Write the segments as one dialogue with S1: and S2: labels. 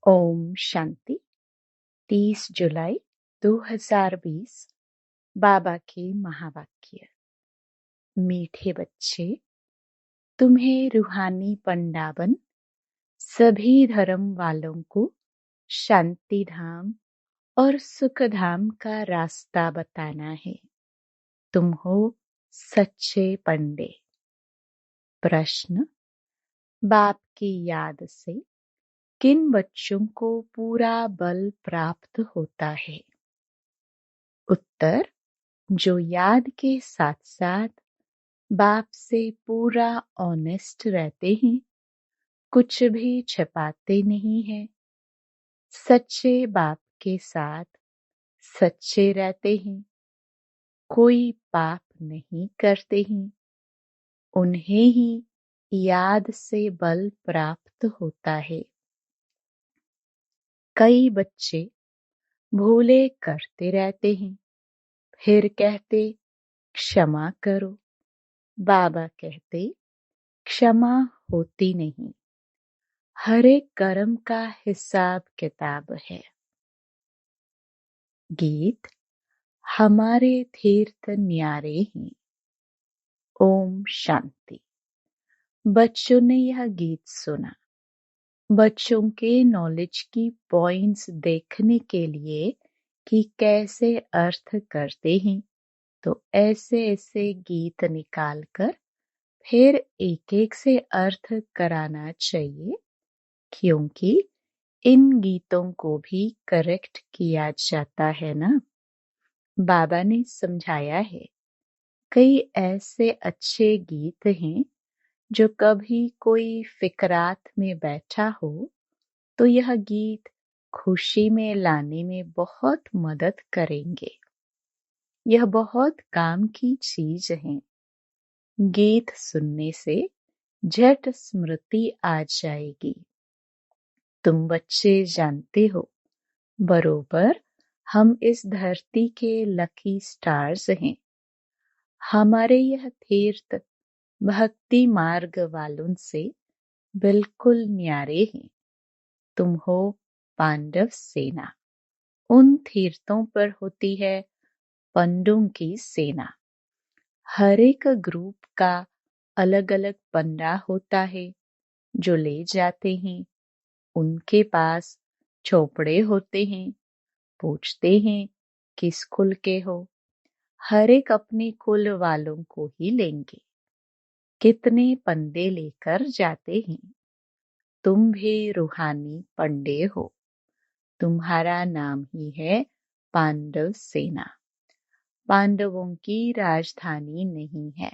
S1: ओम शांति। 30 जुलाई 2020 बाबा के महावाक्य। मीठे बच्चे, तुम्हें रूहानी पंडाबन सभी धर्म वालों को शांति धाम और सुख धाम का रास्ता बताना है। तुम हो सच्चे पंडे। प्रश्न, बाप की याद से किन बच्चों को पूरा बल प्राप्त होता है? उत्तर, जो याद के साथ साथ बाप से पूरा ऑनेस्ट रहते हैं, कुछ भी छिपाते नहीं हैं, सच्चे बाप के साथ सच्चे रहते हैं, कोई पाप नहीं करते हैं, उन्हें ही याद से बल प्राप्त होता है। कई बच्चे भूले करते रहते हैं, फिर कहते क्षमा करो। बाबा कहते क्षमा होती नहीं, हर एक कर्म का हिसाब किताब है। गीत, हमारे तीर्थ न्यारे हैं। ओम शांति। बच्चों ने यह गीत सुना। बच्चों के नॉलेज की पॉइंट्स देखने के लिए कि कैसे अर्थ करते हैं, तो ऐसे ऐसे गीत निकालकर फिर एक एक से अर्थ कराना चाहिए, क्योंकि इन गीतों को भी करेक्ट किया जाता है ना। बाबा ने समझाया है, कई ऐसे अच्छे गीत हैं जो कभी कोई फिकरात में बैठा हो तो यह गीत खुशी में लाने में बहुत मदद करेंगे। यह बहुत काम की चीज है। गीत सुनने से झट स्मृति आ जाएगी। तुम बच्चे जानते हो, बरोबर हम इस धरती के लकी स्टार्स हैं। हमारे यह तीर्थ भक्ति मार्ग वालों से बिल्कुल न्यारे हैं। तुम हो पांडव सेना। उन तीर्थों पर होती है पंडों की सेना। हर एक ग्रुप का अलग अलग पंडा होता है जो ले जाते हैं। उनके पास चोपड़े होते हैं। पूछते हैं किस कुल के हो। हर एक अपने कुल वालों को ही लेंगे। कितने पंडे लेकर जाते हैं। तुम भी रूहानी पंडे हो। तुम्हारा नाम ही है पांडव सेना। पांडवों की राजधानी नहीं है।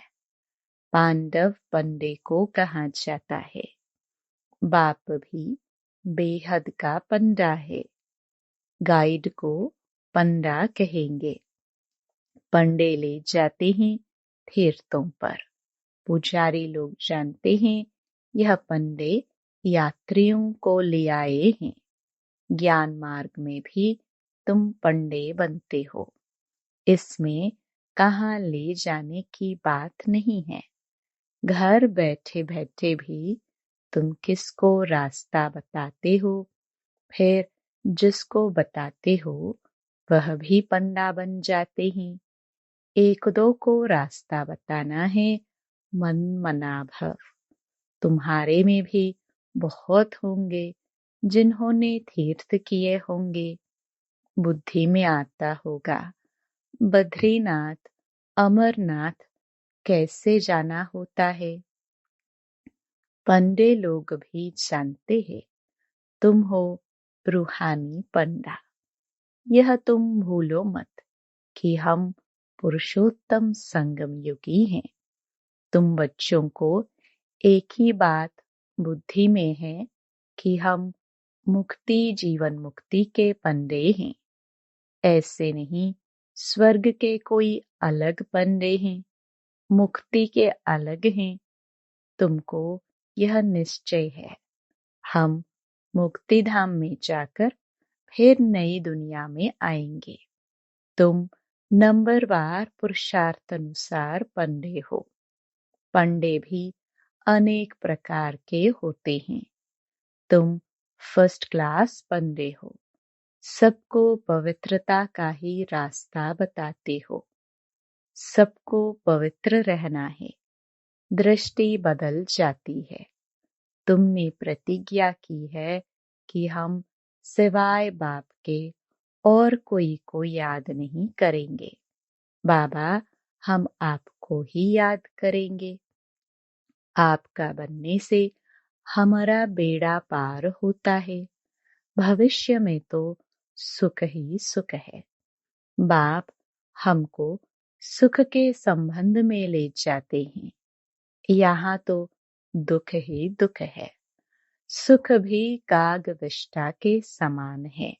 S1: पांडव पंडे को कहा जाता है। बाप भी बेहद का पंडा है। गाइड को पंडा कहेंगे। पंडे ले जाते हैं तीर्थों पर। पुजारी लोग जानते हैं यह पंडे यात्रियों को ले आए हैं। ज्ञान मार्ग में भी तुम पंडे बनते हो। इसमें कहाँ ले जाने की बात नहीं है। घर बैठे बैठे भी तुम किसको रास्ता बताते हो, फिर जिसको बताते हो वह भी पंडा बन जाते हैं। एक दो को रास्ता बताना है, मन मना भव। तुम्हारे में भी बहुत होंगे जिन्होंने तीर्थ किए होंगे। बुद्धि में आता होगा बद्रीनाथ, अमरनाथ कैसे जाना होता है। पंडे लोग भी जानते हैं तुम हो रूहानी पंडा। यह तुम भूलो मत कि हम पुरुषोत्तम संगम युगी हैं। तुम बच्चों को एक ही बात बुद्धि में है कि हम मुक्ति जीवन मुक्ति के पंडे हैं। ऐसे नहीं, स्वर्ग के कोई अलग पंडे हैं, मुक्ति के अलग हैं। तुमको यह निश्चय है, हम मुक्ति धाम में जाकर फिर नई दुनिया में आएंगे। तुम नंबरवार पुरुषार्थ अनुसार पंडे हो। पंडे भी अनेक प्रकार के होते हैं। तुम फर्स्ट क्लास बंदे हो, सबको पवित्रता का ही रास्ता बताते हो। सबको पवित्र रहना है, दृष्टि बदल जाती है। तुमने प्रतिज्ञा की है कि हम सिवाय बाप के और कोई को याद नहीं करेंगे। बाबा, हम आपको ही याद करेंगे। आपका बनने से हमारा बेड़ा पार होता है। भविष्य में तो सुख ही सुख है। बाप हमको सुख के संबंध में ले जाते हैं। यहाँ तो दुख ही दुख है। सुख भी काग विष्ठा के समान है।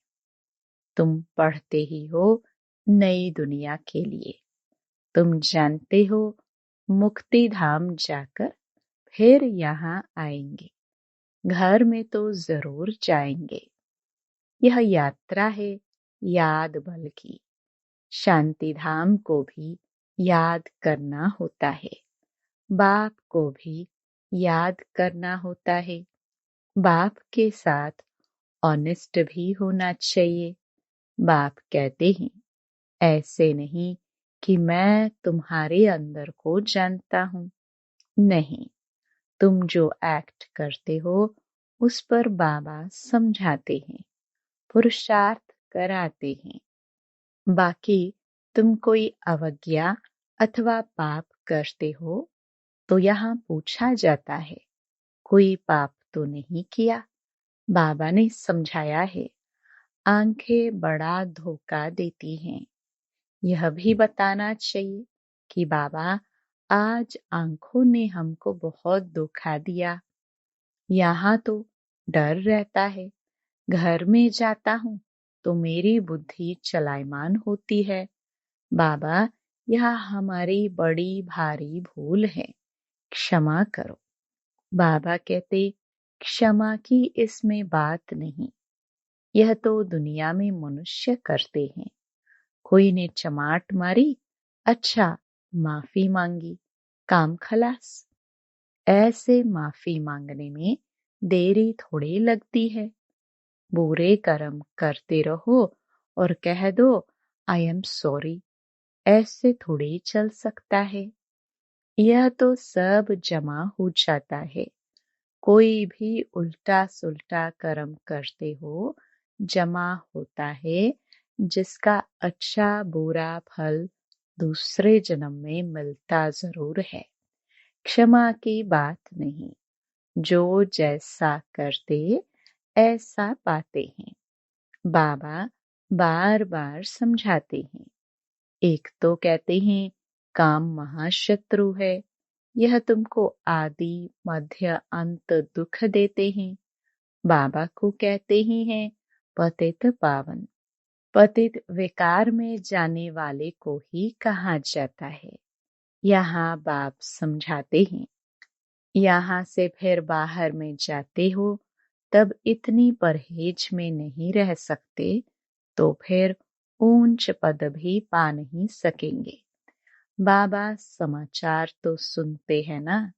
S1: तुम पढ़ते ही हो नई दुनिया के लिए। तुम जानते हो मुक्ति धाम जाकर फिर यहाँ आएंगे। घर में तो जरूर जाएंगे। यह यात्रा है याद बल की। शांति धाम को भी याद करना होता है। बाप को भी याद करना होता है। बाप के साथ ऑनेस्ट भी होना चाहिए। बाप कहते हैं, ऐसे नहीं कि मैं तुम्हारे अंदर को जानता हूँ। नहीं, तुम जो एक्ट करते हो उस पर बाबा समझाते हैं, पुरुषार्थ कराते हैं। बाकी तुम कोई अवज्ञा अथवा पाप करते हो तो यहाँ पूछा जाता है, कोई पाप तो नहीं किया। बाबा ने समझाया है, आंखें बड़ा धोखा देती हैं। यह भी बताना चाहिए कि बाबा, आज आंखों ने हमको बहुत धोखा दिया। यहाँ तो डर रहता है। घर में जाता हूँ तो मेरी बुद्धि चलायमान होती है। बाबा, यह हमारी बड़ी भारी भूल है, क्षमा करो। बाबा कहते, क्षमा की इसमें बात नहीं। यह तो दुनिया में मनुष्य करते हैं। कोई ने चमाट मारी, अच्छा माफी मांगी, काम खलास। ऐसे माफी मांगने में देरी थोड़ी लगती है। बुरे कर्म करते रहो और कह दो आई एम सॉरी, ऐसे थोड़ी चल सकता है। यह तो सब जमा हो जाता है। कोई भी उल्टा सुल्टा कर्म करते हो, जमा होता है, जिसका अच्छा बुरा फल दूसरे जन्म में मिलता जरूर है। क्षमा की बात नहीं। जो जैसा करते ऐसा पाते हैं। बाबा बार बार समझाते हैं। एक तो कहते हैं काम महाशत्रु है, यह तुमको आदि मध्य अंत दुख देते हैं। बाबा को कहते ही हैं पतित पावन। पतित विकार में जाने वाले को ही कहा जाता है। यहाँ बाप समझाते हैं, यहाँ से फिर बाहर में जाते हो तब इतनी परहेज में नहीं रह सकते तो फिर ऊंच पद भी पा नहीं सकेंगे। बाबा समाचार तो सुनते हैं ना।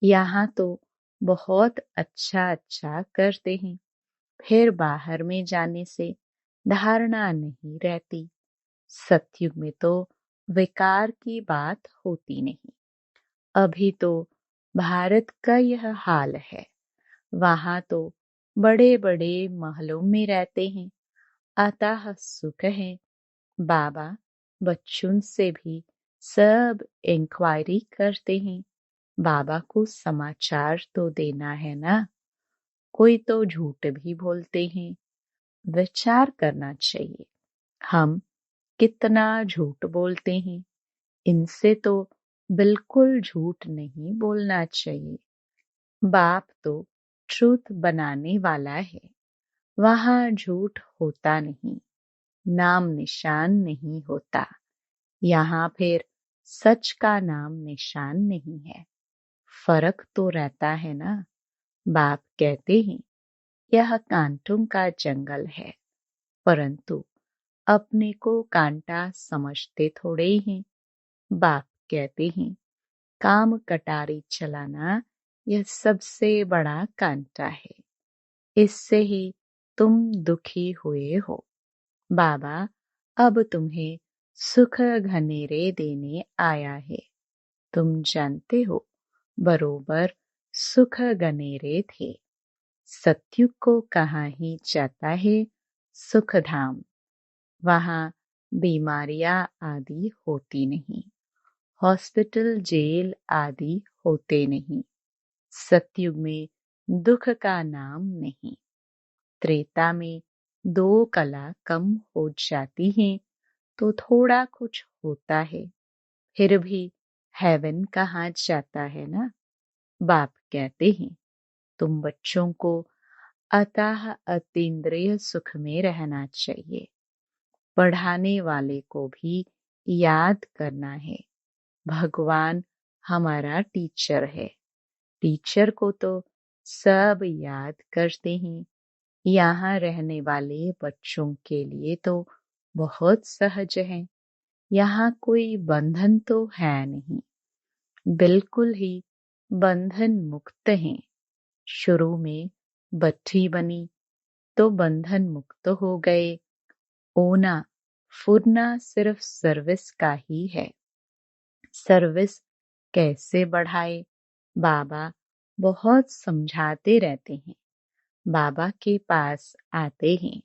S1: यहाँ तो बहुत अच्छा अच्छा करते हैं, फिर बाहर में जाने से धारणा नहीं रहती। सतयुग में तो विकार की बात होती नहीं। अभी तो भारत का यह हाल है। वहां तो बड़े बड़े महलों में रहते हैं, अतः सुख है। बाबा बच्चों से भी सब इंक्वायरी करते हैं। बाबा को समाचार तो देना है ना। कोई तो झूठ भी बोलते हैं। विचार करना चाहिए, हम कितना झूठ बोलते हैं। इनसे तो बिल्कुल झूठ नहीं बोलना चाहिए। बाप तो ट्रूथ बनाने वाला है। वहां झूठ होता नहीं, नाम निशान नहीं होता। यहाँ फिर सच का नाम निशान नहीं है। फर्क तो रहता है ना। बाप कहते हैं यह कांटों का जंगल है, परंतु अपने को कांटा समझते थोड़े ही। बाप कहते हैं काम कटारी चलाना यह सबसे बड़ा कांटा है। इससे ही तुम दुखी हुए हो। बाबा अब तुम्हें सुख घनेरे देने आया है। तुम जानते हो बरोबर सुख घनेरे थे। सतयुग को कहाँ ही जाता है सुख धाम। वहाँ बीमारियां आदि होती नहीं, हॉस्पिटल जेल आदि होते नहीं। सतयुग में दुख का नाम नहीं। त्रेता में दो कला कम हो जाती हैं तो थोड़ा कुछ होता है, फिर भी हेवन कहाँ जाता है ना। बाप कहते हैं तुम बच्चों को अतः अतीन्द्रिय सुख में रहना चाहिए। पढ़ाने वाले को भी याद करना है। भगवान हमारा टीचर है। टीचर को तो सब याद करते हैं। यहाँ रहने वाले बच्चों के लिए तो बहुत सहज है। यहाँ कोई बंधन तो है नहीं, बिल्कुल ही बंधन मुक्त हैं। शुरू में बच्ची बनी तो बंधन मुक्त हो गए। ओना फुरना सिर्फ सर्विस का ही है। सर्विस कैसे बढ़ाए, बाबा बहुत समझाते रहते हैं। बाबा के पास आते हैं,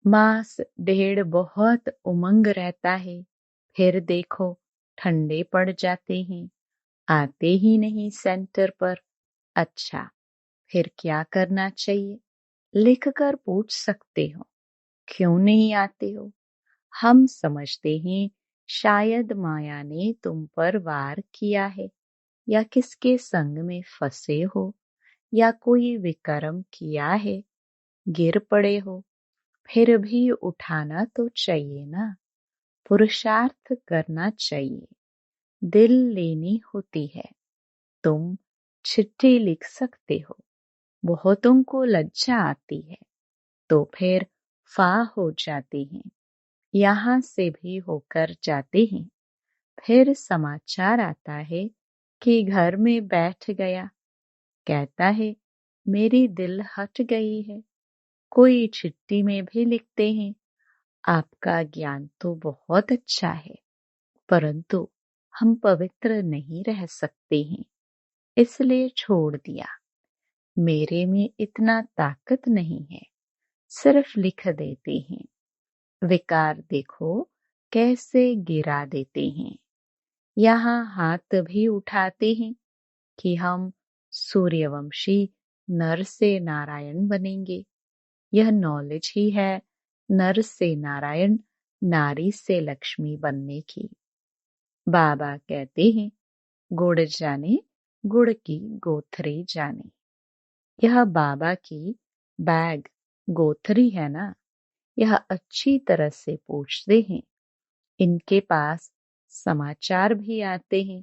S1: मास डेढ़ बहुत उमंग रहता है, फिर देखो ठंडे पड़ जाते हैं, आते ही नहीं सेंटर पर। अच्छा, फिर क्या करना चाहिए? लिख कर पूछ सकते हो, क्यों नहीं आते हो? हम समझते हैं शायद माया ने तुम पर वार किया है, या किसके संग में फंसे हो, या कोई विकर्म किया है, गिर पड़े हो। फिर भी उठाना तो चाहिए ना, पुरुषार्थ करना चाहिए, दिल लेनी होती है। तुम चिट्ठी लिख सकते हो, बहुतों को लज्जा आती है तो फिर फा हो जाते हैं, यहाँ से भी होकर जाते हैं। फिर समाचार आता है कि घर में बैठ गया, कहता है मेरी दिल हट गई है। कोई चिट्ठी में भी लिखते हैं आपका ज्ञान तो बहुत अच्छा है, परंतु हम पवित्र नहीं रह सकते हैं, इसलिए छोड़ दिया। मेरे में इतना ताकत नहीं है, सिर्फ लिख देते हैं। विकार देखो कैसे गिरा देते हैं। यहाँ हाथ भी उठाते हैं कि हम सूर्यवंशी नर से नारायण बनेंगे। यह नॉलेज ही है नर से नारायण, नारी से लक्ष्मी बनने की। बाबा कहते हैं गुड़ जाने गुड़ की गोथरी जाने। यह बाबा की बैग गोथरी है ना, यह अच्छी तरह से पूछते हैं। इनके पास समाचार भी आते हैं।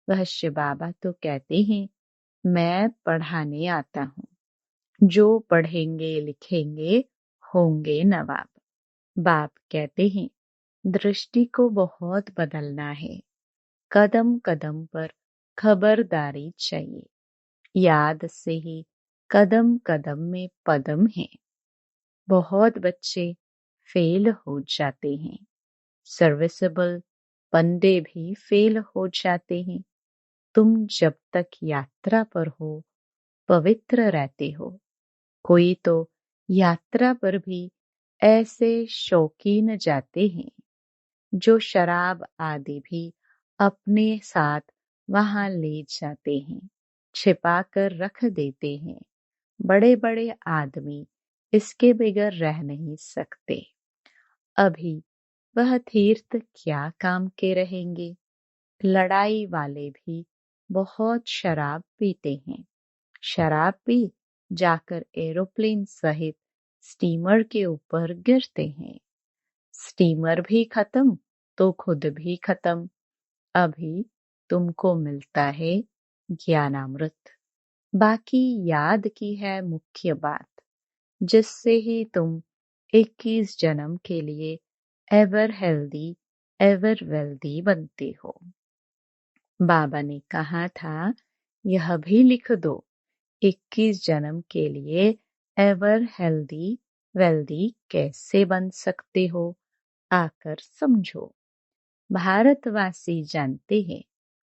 S1: वह शिव बाबा तो कहते हैं मैं पढ़ाने आता हूँ, जो पढ़ेंगे लिखेंगे होंगे नवाब। बाप कहते हैं दृष्टि को बहुत बदलना है, कदम कदम पर खबरदारी चाहिए। याद से ही कदम कदम में पदम है। बहुत बच्चे फेल हो जाते हैं, सर्विसेबल बंदे भी फेल हो जाते हैं। तुम जब तक यात्रा पर हो पवित्र रहते हो। कोई तो यात्रा पर भी ऐसे शौकीन जाते हैं जो शराब आदि भी अपने साथ वहां ले जाते हैं, छिपा कर रख देते हैं। बड़े बड़े आदमी इसके बगैर रह नहीं सकते। अभी वह तीर्थ क्या काम के रहेंगे। लड़ाई वाले भी बहुत शराब पीते हैं। शराब पी जाकर एरोप्लेन सहित स्टीमर के ऊपर गिरते हैं। स्टीमर भी खत्म तो खुद भी खत्म। अभी तुमको मिलता है ज्ञानामृत, बाकी याद की है मुख्य बात, जिससे ही तुम 21 जन्म के लिए एवर हेल्दी एवर वेल्दी बनते हो। बाबा ने कहा था यह भी लिख दो, 21 जन्म के लिए एवर हेल्दी वेल्दी कैसे बन सकते हो, आकर समझो। भारतवासी जानते हैं,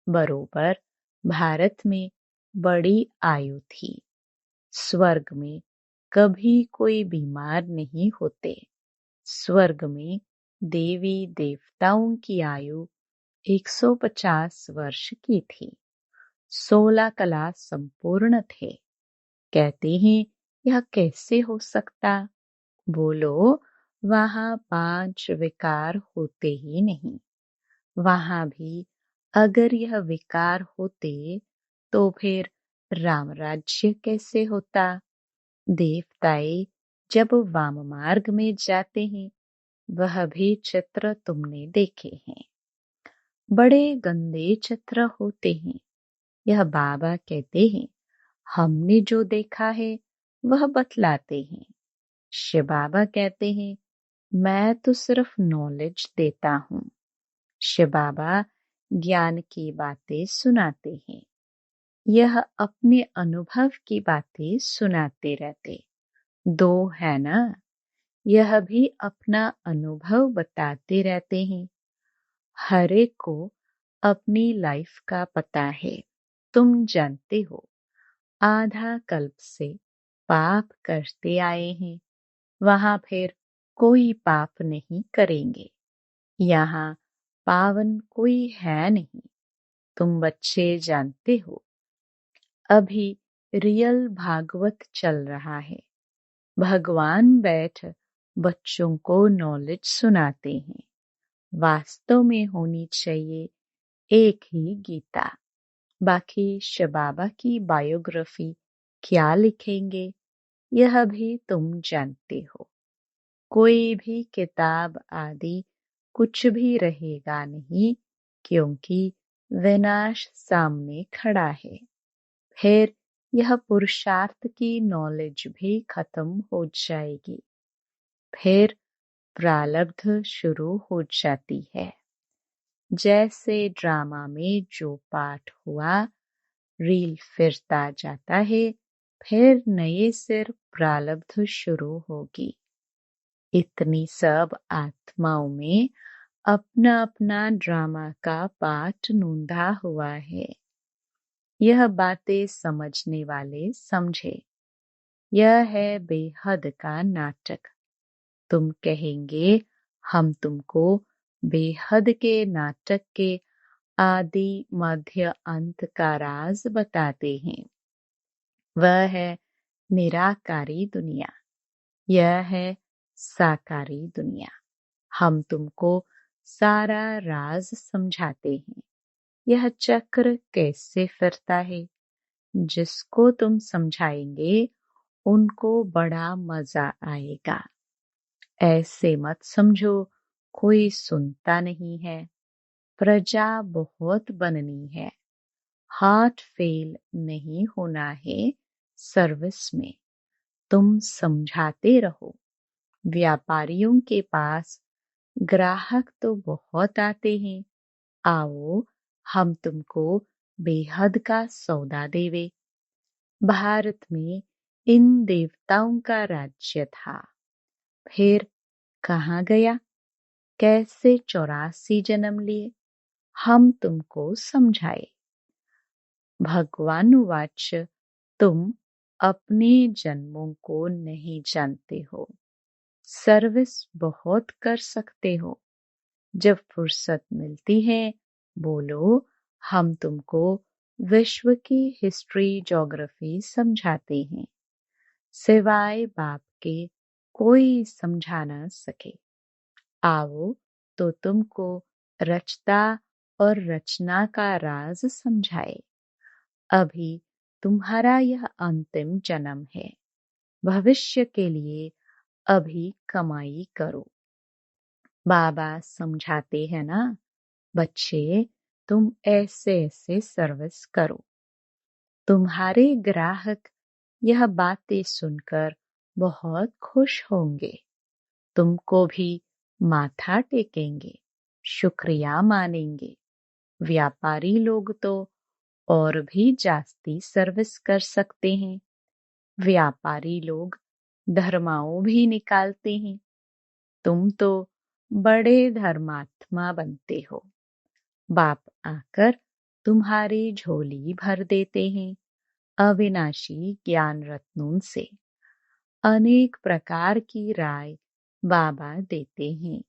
S1: बरोबर भारत में बड़ी आयु थी। स्वर्ग में कभी कोई बीमार नहीं होते। स्वर्ग में देवी देवताओं की आयु 150 वर्ष की थी। 16 कला संपूर्ण थे। कहते हैं, यह कैसे हो सकता? बोलो, वहां 5 विकार होते ही नहीं। वहां भी अगर यह विकार होते तो फिर राम राज्य कैसे होता? देवताए जब वाम मार्ग में जाते हैं, वह भी चित्र तुमने देखे हैं। बड़े गंदे चित्र होते हैं। यह बाबा कहते हैं, हमने जो देखा है वह बतलाते हैं। शिव बाबा कहते हैं, मैं तो सिर्फ नॉलेज देता हूँ। शिव बाबा ज्ञान की बातें सुनाते हैं। यह अपने अनुभव की बातें सुनाते रहते। दो है ना? यह भी अपना अनुभव बताते रहते हैं। हर एक को अपनी लाइफ का पता है। तुम जानते हो, आधा कल्प से पाप करते आए हैं। वहां फिर कोई पाप नहीं करेंगे। यहाँ पावन कोई है नहीं। तुम बच्चे जानते हो, अभी रियल भागवत चल रहा है। भगवान बैठ बच्चों को नॉलेज सुनाते हैं। वास्तव में होनी चाहिए एक ही गीता। बाकी शिव बाबा की बायोग्राफी क्या लिखेंगे, यह भी तुम जानते हो। कोई भी किताब आदि कुछ भी रहेगा नहीं, क्योंकि विनाश सामने खड़ा है। फिर यह पुरुषार्थ की नॉलेज भी खत्म हो जाएगी। फिर प्रारब्ध शुरू हो जाती है। जैसे ड्रामा में जो पाठ हुआ, रील फिरता जाता है, फिर नए सिर प्रारब्ध शुरू होगी। इतनी सब आत्माओं में अपना अपना ड्रामा का पाठ नूंधा हुआ है। यह बातें समझने वाले समझे। यह है बेहद का नाटक। तुम कहेंगे, हम तुमको बेहद के नाटक के आदि मध्य अंत का राज बताते हैं। वह है निराकारी दुनिया, यह है साकारी दुनिया। हम तुमको सारा राज समझाते हैं। यह चक्र कैसे फिरता है, जिसको तुम समझाएंगे उनको बड़ा मजा आएगा। ऐसे मत समझो कोई सुनता नहीं है। प्रजा बहुत बननी है। हार्ट फेल नहीं होना है सर्विस में। तुम समझाते रहो। व्यापारियों के पास ग्राहक तो बहुत आते हैं। आओ, हम तुमको बेहद का सौदा देवे। भारत में इन देवताओं का राज्य था, फिर कहाँ गया? कैसे 84 जन्म लिए? हम तुमको समझाए। भगवान वाच्य, तुम अपने जन्मों को नहीं जानते हो। सर्विस बहुत कर सकते हो। जब फुर्सत मिलती है, बोलो, हम तुमको विश्व की हिस्ट्री ज्योग्राफी समझाते हैं। सिवाय बाप के कोई समझा न सके। आओ तो तुमको रचता और रचना का राज समझाए। अभी तुम्हारा यह अंतिम जन्म है। भविष्य के लिए अभी कमाई करो। बाबा समझाते हैं ना, बच्चे, तुम ऐसे ऐसे सर्विस करो। तुम्हारे ग्राहक यह बातें सुनकर बहुत खुश होंगे। तुमको भी माथा टेकेंगे, शुक्रिया मानेंगे। व्यापारी लोग तो और भी जास्ती सर्विस कर सकते हैं। व्यापारी लोग धर्माओं भी निकालते हैं। तुम तो बड़े धर्मात्मा बनते हो। बाप आकर तुम्हारी झोली भर देते हैं अविनाशी ज्ञान रत्नों से। अनेक प्रकार की राय बाबा देते हैं।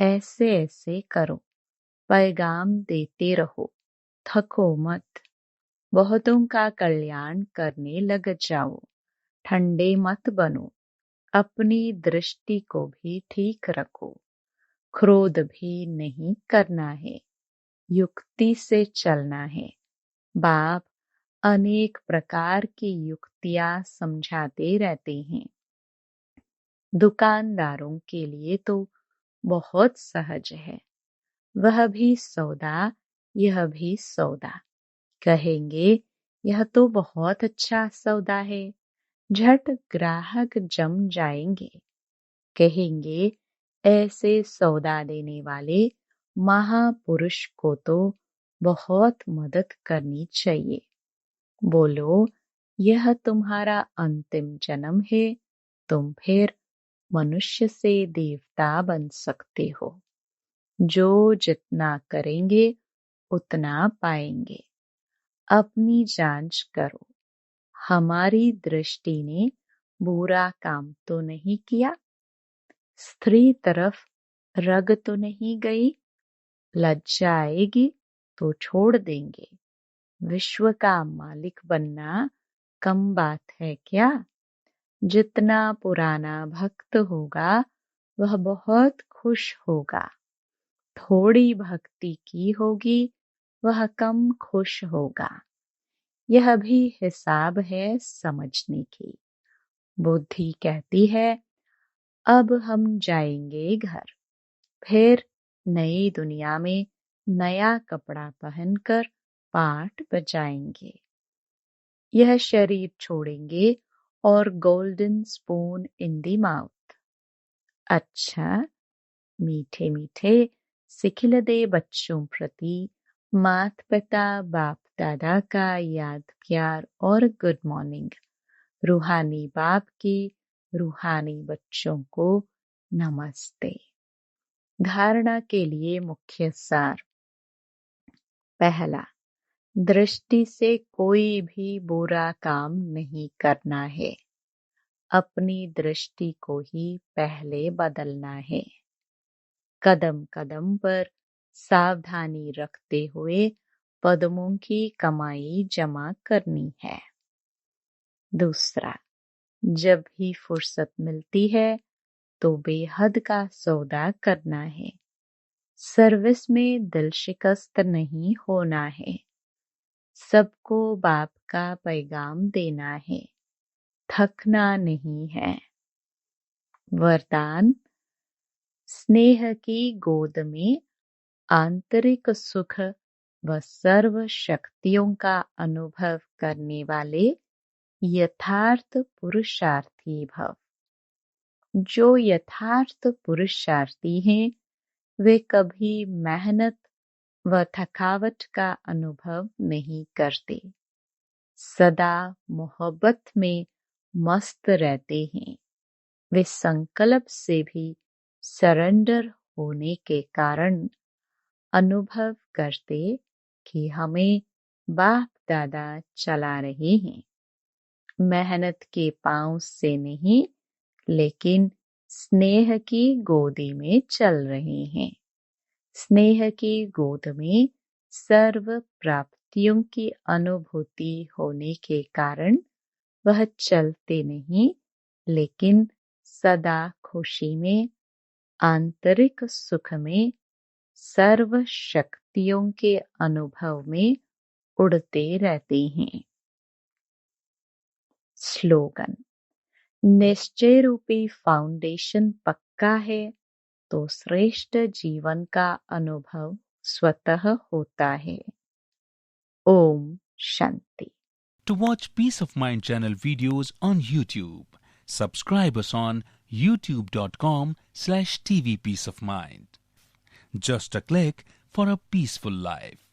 S1: ऐसे ऐसे करो, पैगाम देते रहो, थको मत। बहुतों का कल्याण करने लग जाओ। ठंडे मत बनो। अपनी दृष्टि को भी ठीक रखो। क्रोध भी नहीं करना है, युक्ति से चलना है। बाप अनेक प्रकार की युक्तियां समझाते रहते हैं। दुकानदारों के लिए तो बहुत सहज है। वह भी सौदा, यह भी सौदा। कहेंगे यह तो बहुत अच्छा सौदा है, झट ग्राहक जम जाएंगे। कहेंगे ऐसे सौदा देने वाले महापुरुष को तो बहुत मदद करनी चाहिए। बोलो यह तुम्हारा अंतिम जन्म है, तुम फिर मनुष्य से देवता बन सकते हो। जो जितना करेंगे उतना पाएंगे। अपनी जांच करो, हमारी दृष्टि ने बुरा काम तो नहीं किया। स्त्री तरफ रग तो नहीं गई। लज्जा आएगी तो छोड़ देंगे। विश्व का मालिक बनना कम बात है क्या? जितना पुराना भक्त होगा वह बहुत खुश होगा। थोड़ी भक्ति की होगी वह कम खुश होगा। यह भी हिसाब है समझने की। बुद्धि कहती है अब हम जाएंगे घर, फिर नई दुनिया में नया कपड़ा पहनकर पाठ बजाएंगे। यह शरीर छोड़ेंगे और golden spoon in the mouth. अच्छा, मीठे मीठे सिखिलदे बच्चों प्रति माता पिता बाप दादा का याद प्यार और गुड मॉर्निंग। रूहानी बाप की रूहानी बच्चों को नमस्ते। धारणा के लिए मुख्य सार। पहला, दृष्टि से कोई भी बुरा काम नहीं करना है। अपनी दृष्टि को ही पहले बदलना है। कदम कदम पर सावधानी रखते हुए पद्मों की कमाई जमा करनी है। दूसरा, जब भी फुर्सत मिलती है तो बेहद का सौदा करना है। सर्विस में दिल शिकस्त नहीं होना है। सबको बाप का पैगाम देना है, थकना नहीं है। वरदान, स्नेह की गोद में आंतरिक सुख व सर्व शक्तियों का अनुभव करने वाले यथार्थ पुरुषार्थी भव। जो यथार्थ पुरुषार्थी हैं वे कभी मेहनत व थकावट का अनुभव नहीं करते। सदा मोहब्बत में मस्त रहते हैं। वे संकल्प से भी सरेंडर होने के कारण अनुभव करते कि हमें बाप दादा चला रहे हैं। मेहनत के पांव से नहीं, लेकिन स्नेह की गोदी में चल रहे हैं। स्नेह की गोद में सर्व प्राप्तियों की अनुभूति होने के कारण वह चलते नहीं, लेकिन सदा खुशी में, आंतरिक सुख में, सर्व शक्तियों के अनुभव में उड़ते रहते हैं। स्लोगन, निश्चय रूपी फाउंडेशन पक्का है तो श्रेष्ठ जीवन का अनुभव स्वतः होता है। Om Shanti.
S2: To watch Peace of Mind channel videos on YouTube, subscribe us on youtube.com/tvpeaceofmind. Just a click for a peaceful life.